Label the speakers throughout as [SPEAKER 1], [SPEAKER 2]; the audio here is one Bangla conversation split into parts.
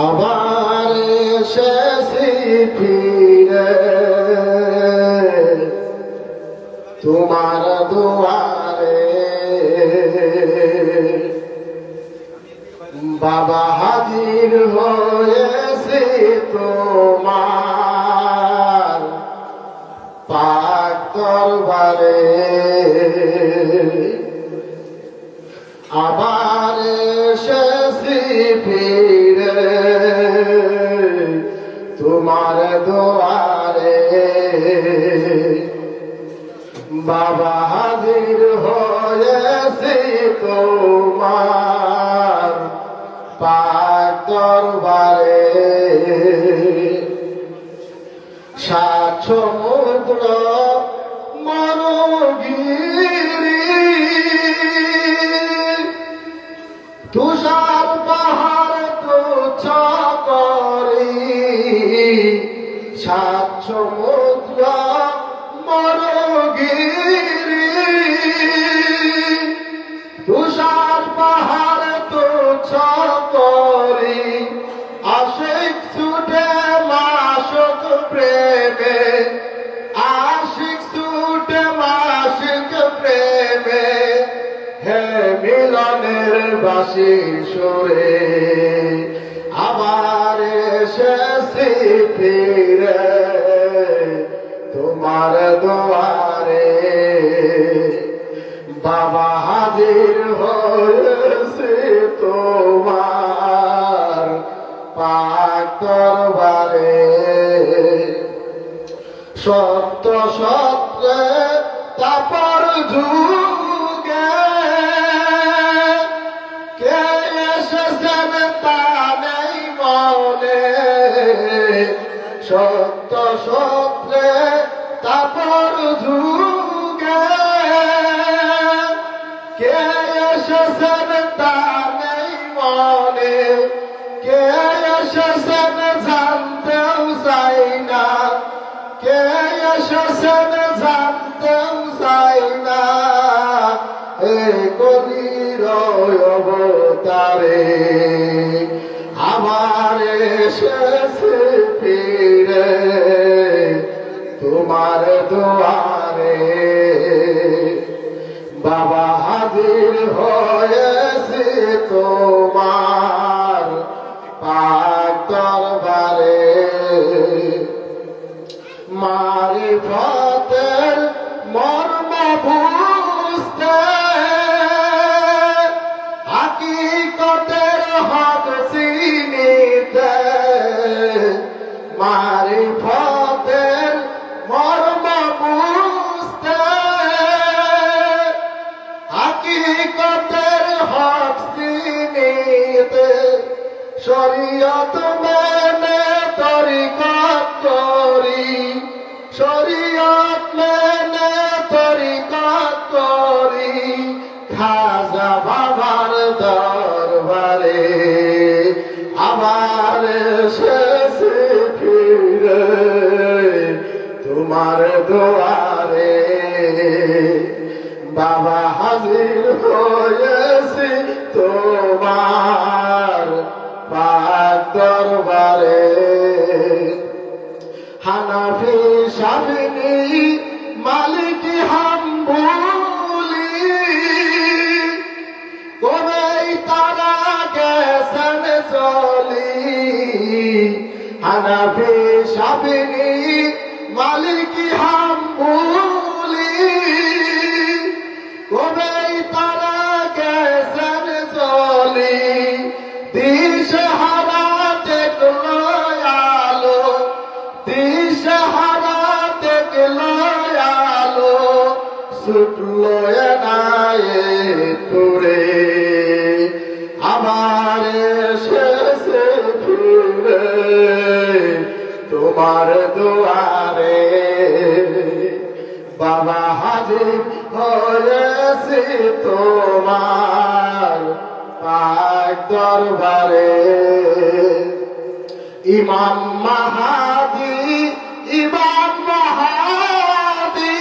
[SPEAKER 1] আবার এসেছি ফিরে তোমার দুয়ারে, বাবা হাজির হয়েছি তোমার পাক দরবারে। আবার এসেছি ফিরে তোমার দুয়ারে, বাবা হাজির হয়েছি তোমার পাক দরবারে। সাত সমুদ্র মরুগিরি তুষার পাহাড় তুচ্ছ করি, সাত সমুদ্র মরুগিরি তুষার পাহাড় তুচ্ছ করি, আশিক ছুটে মাসুক প্রেমে, আশিক ছুটে মাসুক প্রেমে, হে মিলনের বাঁশির সুরে। আবার এসেছি ফিরে তোমার দুয়ারে, বাবা হাজির হয়েছি তোমার পাক দরবারে। সত্য সত্য তাপর যুগে কে এসেছেন তা নেই মনে, সত্য সত্য তাপর যুগে কে এসেছেন তা নেই মনে, কে এসেছেন জানতেও চাই না, কে এসেছেন জানতেও চাই না, এ কলির অবতারে। আবার এসেছে ফিরে তোমার দুয়ারে, বাবা হাজির হয়েছে তোমার পাক দরবারে। মারিফতের মর্ম বুঝতে, হাকিকতের হক চিনিতে, মারিফতের মর্ম বুঝতে, হাকিকতের হক চিনিতে, শরীয়ত মেনে তরিকত করি, শরীয়ত মেনে তরিকত করি, খাজা বাবার দরবারে। আবার এসেছি ফিরে তোমার দুয়ারে, বাবা হাজির হয়েছি তোমার পাক দরবারে। হানাফি শাফিঈ মালিকি হাম্বলি কোনেই তারা গেছেন চলি, হানাফি শাফিঈ মালিকি হাম্বলি কোনেই তারা গেছেন চলি, দিশহারা দেখলো আলো, দিশহারা দেখলো আলো, ছুটলো এনায়ে তোরে। আবার এসেছে ফিরে তোমার দুয়ারে, বাবা হাজির হয়েছি তোমার পাক দরবারে। ইমাম মাহাদি, ইমাম মাহাদি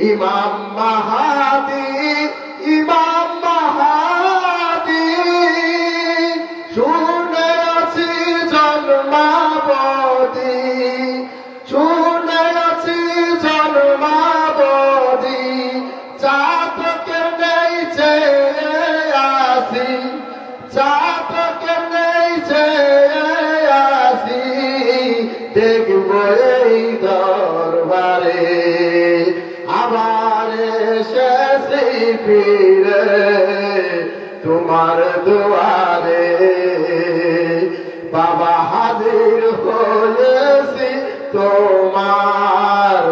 [SPEAKER 1] ইমাম মাহাদি, ইমাম মাহাদি, শুনে আছি জন্মাবধি, শুনে আছি জন্মাবধি, চাতকে নেই চেয়ে আসি, চাতকে নেই চেয়ে আসি, দেখব এই দরবারে আবার এসেছি ফিরে তোমার দুয়ারে, বাবা হাজির হয়েছি তোমার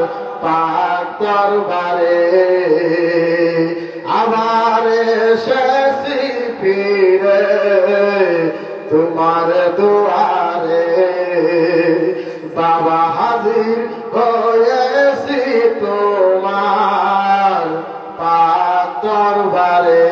[SPEAKER 1] পাক দরবারে, আবার এসেছি ফিরে তোমার দুয়ারে, বাবা হাজির হয়েছি তোমার পাক দরবারে।